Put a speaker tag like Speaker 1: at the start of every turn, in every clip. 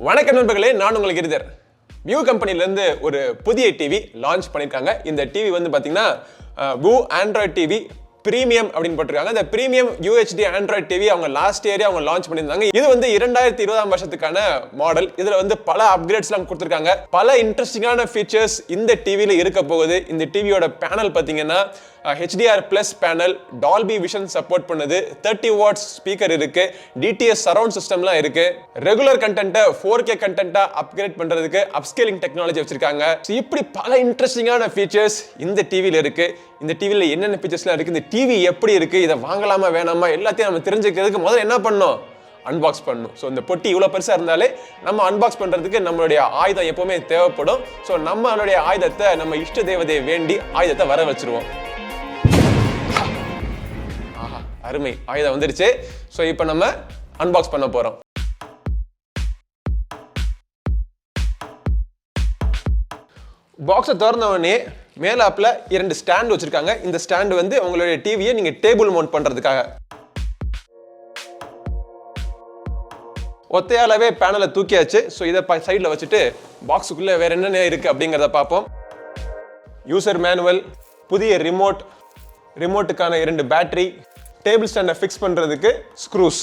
Speaker 1: வணக்கம் நண்பர்களே, நான் உங்களுக்கு கிரிதர். வியூ கம்பெனிலேருந்து ஒரு புதிய டிவி லான்ச் பண்ணியிருக்காங்க. இந்த டிவி வந்து பார்த்தீங்கன்னா வியூ ஆண்ட்ராய்ட் டிவி பிரீமியம் அப்படின்னு போட்டிருக்காங்க. இந்த பிரீமியம் UHD ஆண்ட்ராய்ட் டிவி அவங்க லாஸ்ட் இயரே அவங்க லான்ச் பண்ணியிருந்தாங்க. இது வந்து 2020 வருஷத்துக்கான மாடல். இதுல வந்து பல அப்கிரேட்ஸ்லாம் கொடுத்துருக்காங்க. பல இன்ட்ரெஸ்டிங்கான ஃபீச்சர்ஸ் இந்த டிவியில் இருக்க போகுது. இந்த டிவியோட பேனல் பார்த்தீங்கன்னா HDR+ panel, Dolby vision support பண்ணுது, 30 வாட்ஸ் ஸ்பீக்கர் இருக்கு, DTS சரவுண்ட் சிஸ்டம்லாம் இருக்கு, ரெகுலர் கண்டென்ட்டை 4K கண்டென்ட்டா அப்கிரேட் பண்றதுக்கு அப்ஸ்கேலிங் டெக்னாலஜி வச்சிருக்காங்க. இப்படி பல இன்ட்ரெஸ்டிங்கான ஃபீச்சர்ஸ் இந்த டிவியில் இருக்கு. இந்த டிவியில் என்னென்ன ஃபீச்சர்ஸ்லாம் இருக்கு, இந்த டிவி எப்படி இருக்கு, இதை வாங்கலாமா வேணாமா எல்லாத்தையும் நம்ம தெரிஞ்சுக்கிறதுக்கு முதல்ல என்ன பண்ணணும், அன்பாக்ஸ் பண்ணணும். ஸோ இந்த பொட்டி இவ்வளோ பெருசாக இருந்தாலே நம்ம அன்பாக்ஸ் பண்ணுறதுக்கு நம்மளுடைய ஆயுதம் எப்போவுமே தேவைப்படும். ஸோ நம்மளுடைய ஆயுதத்தை நம்ம இஷ்ட தேவதையை வேண்டி ஆயுதத்தை வர வச்சிருவோம். அருமை, ஆயுதம் வந்துருச்சு. ஸோ இப்போ நம்ம அன்பாக்ஸ் பண்ண போகிறோம். பாக்ஸை திறந்த உடனே மேலாப்பில் 2 ஸ்டாண்ட் வச்சுருக்காங்க. இந்த ஸ்டாண்டு வந்து உங்களுடைய டிவியை நீங்கள் டேபிள் மவுண்ட் பண்ணுறதுக்காக. ஒத்தையாலவே பேனலை தூக்கியாச்சு. ஸோ இதை சைடில் வச்சுட்டு பாக்ஸுக்குள்ளே வேறு என்னென்ன இருக்குது அப்படிங்கிறத பார்ப்போம். யூசர் மேனுவல், புதிய ரிமோட்டுக்கான 2 பேட்டரி, டேபிள் ஸ்டாண்டை ஃபிக்ஸ் பண்ணுறதுக்கு ஸ்க்ரூஸ்.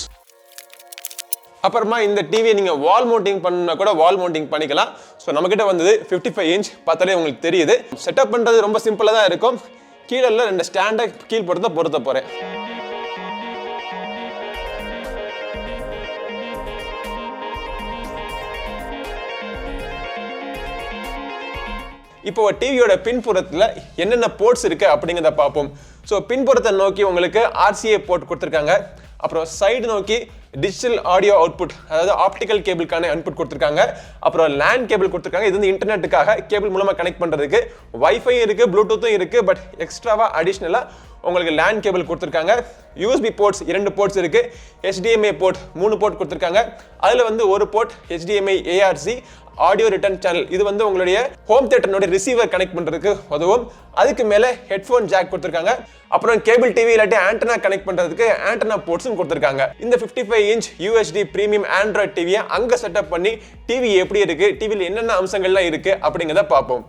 Speaker 1: அப்புறமா இந்த டிவியை நீங்கள் வால் மவுண்டிங் பண்ணால் கூட வால் மவுண்டிங் பண்ணிக்கலாம். ஸோ நம்மக்கிட்ட வந்தது 55 இன்ச், பார்த்தாலே உங்களுக்கு தெரியுது. செட்டப் பண்ணுறது ரொம்ப சிம்பிளாக தான் இருக்கும். கீழே 2 ஸ்டாண்டை கீழ் பொருத்த போகிறேன். இப்போ டிவியோட பின்புறத்தில் என்னென்ன போர்ட்ஸ் இருக்கு அப்படிங்கிறத பார்ப்போம். ஸோ பின்புறத்தை நோக்கி உங்களுக்கு RCA போர்ட் கொடுத்துருக்காங்க. அப்புறம் சைடு நோக்கி டிஜிட்டல் ஆடியோ அவுட்புட், அதாவது ஆப்டிக்கல் கேபிளுக்கான இன்புட் கொடுத்துருக்காங்க. அப்புறம் லேண்ட் கேபிள் கொடுத்துருக்காங்க. இது வந்து இன்டர்நெட்டுக்காக கேபிள் மூலமாக கனெக்ட் பண்ணுறதுக்கு. வைஃபை இருக்குது, ப்ளூடூத்தும் இருக்குது. பட் எக்ஸ்ட்ராவாக அடிஷ்னலாக உங்களுக்கு லேண்ட் கேபிள் கொடுத்துருக்காங்க. USB போர்ட்ஸ் 2 போர்ட்ஸ் இருக்குது. HDMI போர்ட் 3 போர்ட் கொடுத்துருக்காங்க. அதில் வந்து ஒரு port HDMI ARC audio return channel. இது வந்து உங்களுடைய ஹோம் தியேட்டரோட ரிசீவர் கனெக்ட் பண்ணுறதுக்கு உதவும். அதுக்கு மேலே ஹெட்ஃபோன் ஜாக் கொடுத்துருக்காங்க. அப்புறம் கேபிள் டிவி இல்லாட்டி ஆண்டனா கனெக்ட் பண்ணுறதுக்கு ஆண்டனா போர்ட்ஸும் கொடுத்துருக்காங்க. இந்த 55 இன்ச் UHD பிரீமியம் ஆண்ட்ராய்ட் டிவியை அங்கே செட்டப் பண்ணி டிவி எப்படி இருக்குது, டிவியில் என்னென்ன அம்சங்கள்லாம் இருக்குது அப்படிங்கிறத பார்ப்போம்.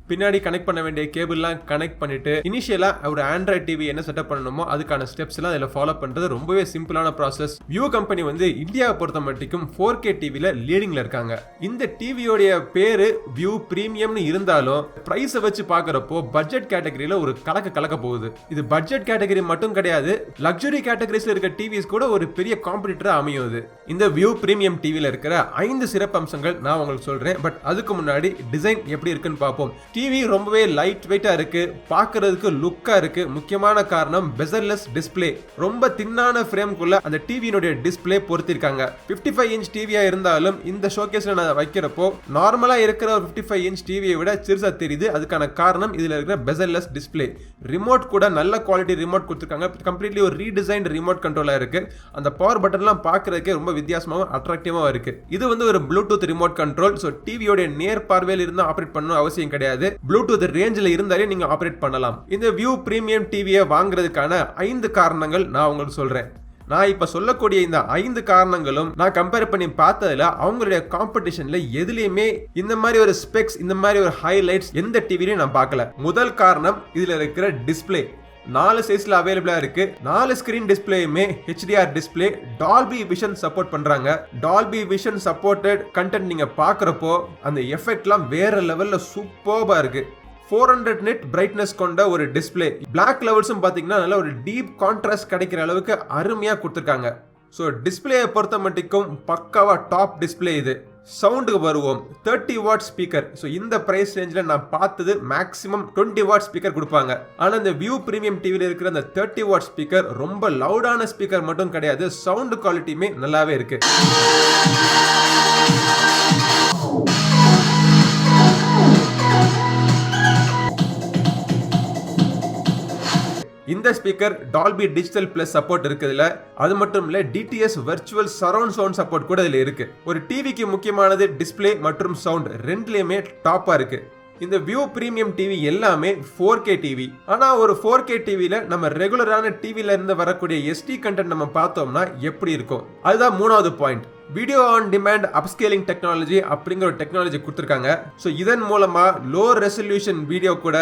Speaker 2: பின்னாடி கனெக்ட் பண்ண வேண்டிய கேபிள்லாம் கனெக்ட் பண்ணிட்டு இனிஷியலா ஒரு ஆண்ட்ராய்ட் டிவி என்ன செட்டப் பண்ணணுமோ அதுக்கான ஸ்டெப்ஸ் எல்லாம் இதில் ஃபாலோ பண்றது ரொம்பவே சிம்பிளான ப்ராசஸ். வியூ கம்பெனி வந்து இந்தியாவை பொறுத்த மட்டும் 4K டிவில லீடிங்ல இருக்காங்க. இந்த டிவியோடைய பேரு வியூ பிரீமியம்னு இருந்தாலும் பிரைஸை வச்சு பார்க்கறப்போ பட்ஜெட் கேட்டகரியில ஒரு கலக்க போகுது. இது பட்ஜெட் கேட்டகரி மட்டும் கிடையாது, லக்ஸுரி கேட்டகரிஸ்ல இருக்க டிவிஸ் கூட ஒரு பெரிய காம்படிட்டரா அமையுது. இந்த வியூ பிரீமியம் டிவில இருக்கிற 5 சிறப்பு அம்சங்கள் நான் உங்களுக்கு சொல்றேன். பட் அதுக்கு முன்னாடி டிசைன் எப்படி இருக்குன்னு பார்ப்போம். டிவி ரொம்பவே லைட் வெயிட்டா இருக்கு, பார்க்கிறதுக்கு லுக்கா இருக்கு. முக்கியமான காரணம் பெசல்லெஸ் டிஸ்ப்ளே. ரொம்ப தின்னான ஃப்ரேம்குள்ள அந்த டிவியோட டிஸ்ப்ளே பொருத்திருக்காங்க. 55 இன்ச் டிவியா இருந்தாலும் இந்த ஷோகேஸ்ல நான் வைக்கிறப்போ நார்மலா இருக்கிற ஒரு 55 இன்ச் டிவியை விட சிறுசா தெரியுது. அதுக்கான காரணம் இதுல இருக்கிற பெசல்லெஸ் டிஸ்ப்ளே. ரிமோட் கூட நல்ல குவாலிட்டி ரிமோட் கொடுத்திருக்காங்க. கம்ப்ளீட்லி ஒரு ரீடிசைன்ட் ரிமோட் கண்ட்ரோலா இருக்கு. அந்த பவர் பட்டன்லாம் பார்க்கிறதுக்கே ரொம்ப வித்தியாசமாவும் அட்ராக்டிவா இருக்கு. இது வந்து ஒரு ப்ளூடூத் ரிமோட் கண்ட்ரோல். ஸோ டிவியோட நேர் பார்வையில் இருந்து ஆப்ரேட் பண்ணணும் அவசியம் கிடையாது. ப்ளூடூத் ரேஞ்சில் இருந்தாலே நீங்க ஆபரேட் பண்ணலாம். இந்த வியூ பிரீமியம் டிவியை வாங்குறதுக்கான 5 காரணங்கள் நான் உங்களுக்கு சொல்றேன். நான் இப்ப சொல்லக்கூடிய இந்த 5 காரணங்களும் நான் கம்பேர் பண்ணி பார்த்ததுல அவங்களுடைய காம்படிஷன்ல எதுலயுமே இந்த மாதிரி ஒரு ஸ்பெக்ஸ், இந்த மாதிரி ஒரு ஹைலைட்ஸ் எந்த டிவிலையும் நான் பார்க்கல. முதல் காரணம் இதுல இருக்கிற டிஸ்ப்ளே. 4 சைஸ்ல அவைலபிளா இருக்கு. 4 ஸ்கிரீன் டிஸ்ப்ளேயுமே HDR display, Dolby vision support பண்றாங்க. டால்பி விஷன் சப்போர்ட்டட் கண்டென்ட் நீங்க பார்க்கறப்போ அந்த எஃபெக்ட்லாம் வேற லெவல்ல சூப்பர்பா இருக்கு. 400 nit பிரைட்னஸ் கொண்ட ஒரு டிஸ்ப்ளே. பிளாக் லெவல்ஸும் பாத்தீங்கன்னா நல்ல ஒரு டீப் கான்ட்ராஸ்ட் கிடைக்கிற அளவுக்கு அருமையா கொடுத்துருக்காங்க. ஸோ டிஸ்பிளேயை பொறுத்த மட்டும் பக்காவா டாப் டிஸ்பிளே இது. சவுண்டுக்கு வருவோம். 30 வாட் ஸ்பீக்கர். ஸோ இந்த பிரைஸ் ரேஞ்சில் நான் பார்த்தது மேக்ஸிமம் 20 வாட் ஸ்பீக்கர் கொடுப்பாங்க. ஆனால் இந்த வியூ பிரீமியம் டிவியில் இருக்கிற அந்த 30 வாட் ஸ்பீக்கர் ரொம்ப லவுடான ஸ்பீக்கர் மட்டும் கிடையாது, சவுண்டு குவாலிட்டியுமே நல்லாவே இருக்கு. இந்த speaker Dolby digital plus support இருக்குதுல. அது மட்டும் இல்ல DTS virtual surround sound support கூட இதுல இருக்கு. ஒரு டிவிக்கு முக்கியமானது டிஸ்ப்ளே மற்றும் சவுண்ட் ரெண்டுலயுமே டாப்பா இருக்கு. இந்த வியூ பிரீமியம் டிவி எல்லாமே 4K டிவி. ஆனா ஒரு 4K டிவில நம்ம ரெகுலரான டிவில இருந்து வரக்கூடிய SD கண்டென்ட் நம்ம பார்த்தோம்னா எப்படி இருக்கும், அதுதான் மூணாவது point. Video on demand upscaling technology அப்படிங்கிற ஒரு டெக்னாலஜி கொடுத்துருக்காங்க. ஸோ இதன் மூலமா லோ ரெசல்யூஷன் வீடியோ கூட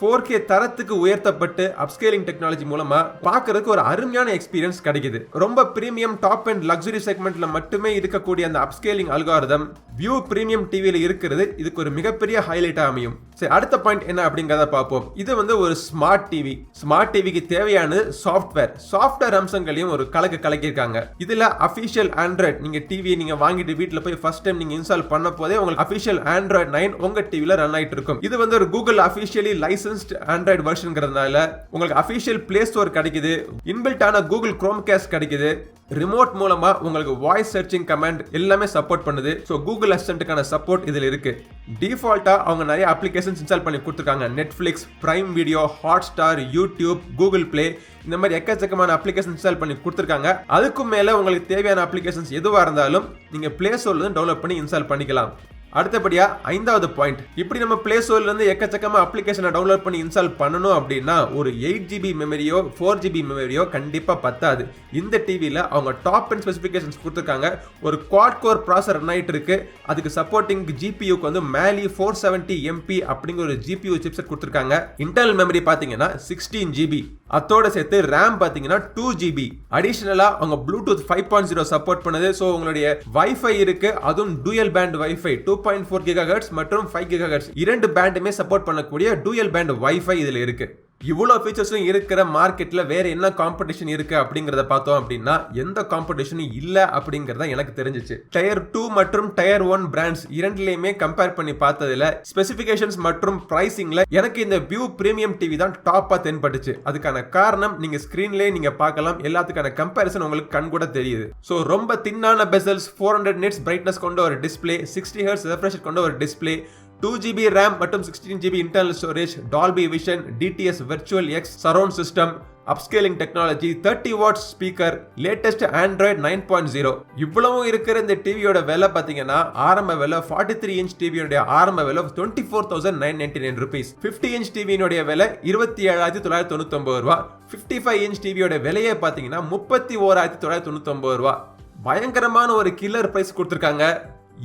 Speaker 2: 4K தரத்துக்கு உயர்த்தப்பட்டு அப்ஸ்கேலிங் டெக்னாலஜி மூலமா பார்க்கறதுக்கு ஒரு அருமையான எக்ஸ்பீரியன்ஸ் கிடைக்குது. ரொம்ப பிரீமியம் டாப் அண்ட் லக்ஸரி செக்மெண்ட்ல மட்டுமே இருக்கக்கூடிய அந்த அப்ஸ்கேலிங் அல்காரிதம் வியூ பிரீமியம் டிவில இருக்கிறது இதுக்கு ஒரு மிகப்பெரிய ஹைலைட்டா அமையும். சரி, அடுத்த பாயிண்ட் என்ன அப்படிங்கறத பார்ப்போம். இது வந்து ஒரு ஸ்மார்ட் டிவி. ஸ்மார்ட் டிவிக்கு தேவையான சாஃப்ட்வேர் அம்சங்களையும் ஒரு கலக்கியிருக்காங்க. இதுல அபிஷியல் ஆண்ட்ராய்ட் நீங்க டிவியை நீங்க வாங்கிட்டு வீட்டுல போய் ஃபர்ஸ்ட் டைம் நீங்க இன்ஸ்டால் பண்ண போதே உங்களுக்கு அபிஷியல் ஆண்ட்ராய்ட் 9 உங்க டிவில ரன் ஆயிட்டு இருக்கும். இது வந்து ஒரு கூகுள் அபிஷியலி லைசன்ஸ்ட் ஆண்ட்ராய்டு வெர்ஷன்ங்கிறதுனால உங்களுக்கு அபிஷியல் பிளே ஸ்டோர் கிடைக்குது, இன்பில்ட் ஆன கூகுள் குரோம்காஸ்ட் கிடைக்குது, ரிமோட் மூலமா உங்களுக்கு வாய்ஸ் சர்ச்சிங் கமாண்ட் எல்லாமே சப்போர்ட் பண்ணுது. ஸோ கூகுள் அசிஸ்டன்ட்டுக்கான சப்போர்ட் இதில் இருக்கு. டிஃபால்ட்டா அவங்க நிறைய அப்ளிகேஷன்ஸ் இன்ஸ்டால் பண்ணி கொடுத்துருக்காங்க. Netflix, prime video, Hotstar, YouTube, Google play, இந்த மாதிரி எக்கச்சக்கமான அப்ளிகேஷன் இன்ஸ்டால் பண்ணி கொடுத்துருக்காங்க. அதுக்கும் மேல உங்களுக்கு தேவையான அப்ளிகேஷன்ஸ் எதுவாக இருந்தாலும் நீங்க பிளே ஸ்டோர்ல இருந்து டவுன்லோட் பண்ணி இன்ஸ்டால் பண்ணிக்கலாம். அடுத்தபடியா 5வது பாயிண்ட், இப்படி நம்ம பிளே ஸ்டோர்ல இருந்து எக்கச்சக்கமா அப்ளிகேஷனை டவுன்லோட் பண்ணி இன்ஸ்டால் பண்ணணும் அப்படின்னா ஒரு 8GB மெமரியோ 4GB மெமரியோ கண்டிப்பா பத்தாது. இந்த டிவில அவங்க டாப் அண்ட் ஸ்பெசிபிகேஷன்ஸ் கொடுத்துருக்காங்க. ஒரு குவாட் கோர் ப்ராசஸர் ரன் ஆயிட்டு இருக்கு. அதுக்கு சப்போர்ட்டிங் ஜிபியூக்கு வந்து மேலி 470MP அப்படிங்கிற ஒரு ஜிபியூ சிப்செட் கொடுத்துருக்காங்க. இன்டர்னல் மெமரி பாத்தீங்கன்னா 16GB, அதோட சேர்த்து ரேம் பாத்தீங்கன்னா 2GB. அடிஷனலா அவங்க ப்ளூடூத் 5.0 சப்போர்ட் பண்ணுது. ஸோ உங்களுடைய வைஃபை இருக்கு, அதுவும் டூயல் பேண்ட் வைஃபை 2.4 GHz மற்றும் 5 GHz இரண்டு பேண்டுமே சப்போர்ட் பண்ணக்கூடிய டூயல் பேண்ட் வைஃபை இதுல இருக்கு. இவ்வளவு ஃபீச்சர்ஸும் இருக்கிற மார்க்கெட்ல வேற என்ன காம்படிஷன் இருக்கு அப்படிங்கறத பார்த்தோம் அப்படின்னா எந்த காம்படிஷனும் இல்ல அப்படிங்கறத எனக்கு தெரிஞ்சிச்சு. டயர் 2 மற்றும் டயர் 1 பிராண்ட்ஸ் இரண்டுலயுமே கம்பேர் பண்ணி பார்த்ததுல ஸ்பெசிபிகேஷன்ஸ் மற்றும் பிரைசிங்ல எனக்கு இந்த வியூ பிரீமியம் டிவி தான் டாப்பா தென்பட்டுச்சு. அதுக்கான காரணம் நீங்க ஸ்கிரீன்லயே நீங்க பார்க்கலாம். எல்லாத்துக்கான கம்பேரிசன் உங்களுக்கு கண் கூட தெரியுது. சோ ரொம்ப தின்னான பெசல்ஸ், 400 nits பிரைட்னஸ் கொண்ட ஒரு டிஸ்ப்ளே, 60 Hz ரெஃப்ரெஷ் கொண்ட ஒரு டிஸ்ப்ளே, 2GB RAM மற்றும் 16GB internal storage, Dolby Vision, DTS Virtual X surround system, upscaling technology, 30 watts speaker, latest Android 9.0 இவ்வளவும் இருக்கிற இந்த டிவியோட விலை பாத்தீங்கன்னா ஆரம்ப விலை 43 இன்ச் டிவியோட ஆரம்ப விலை 24,999 ரூபீஸ். 50 இன்ச் டிவியோட விலை 27,999 ரூபாய். 55 இன்ச் டிவியோட விலையே பாத்தீங்கன்னா 31,999 ரூபாய். பயங்கரமான ஒரு கில்லர் பிரைஸ் கொடுத்திருக்காங்க.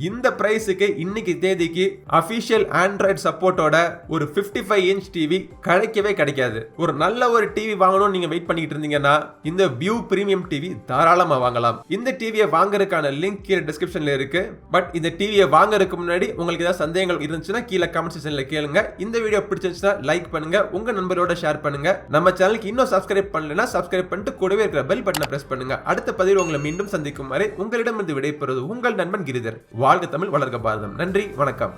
Speaker 2: இந்த பிரைஸுக்கு இன்னைக்கு தேதிக்கு அபிஷியல் ஆண்ட்ராய்டு சப்போர்ட்டோட ஒரு 55 இன்ச் டிவி கிடைக்காது. ஒரு நல்ல ஒரு டிவி வாங்கணும் நீங்க வெயிட் பண்ணிட்டு இருந்தீங்கன்னா இந்த வியூ பிரீமியம் டிவி தாராளமா வாங்கலாம். இந்த டிவியை வாங்குறதுக்கான லிங்க் கீழே டிஸ்கிரிப்ஷன்ல இருக்கு. பட் இந்த டிவியை வாங்குறதுக்கு முன்னாடி உங்களுக்கு ஏதாவது சந்தேகங்கள் இருந்துச்சுன்னா கீழே கமெண்ட் செக்ஷன்ல கேளுங்க. இந்த வீடியோ பிடிச்சிருந்துச்சுன்னா லைக் பண்ணுங்க, உங்க நண்பரோட ஷேர் பண்ணுங்க. நம்ம சேனலுக்கு இன்னும் சப்ஸ்கிரைப் பண்ணலனா சப்ஸ்கிரைப் பண்ணிட்டு கூடவே இருக்கிற பெல் பட்டனை பிரஸ் பண்ணுங்க. அடுத்த பதிவில் உங்களை மீண்டும் சந்திக்கும் வரை உங்களிடமிருந்து விடைபெறுவது உங்கள் நண்பன் கிரிதர். வாழ்க தமிழ், வளர்க பாரதம். நன்றி, வணக்கம்.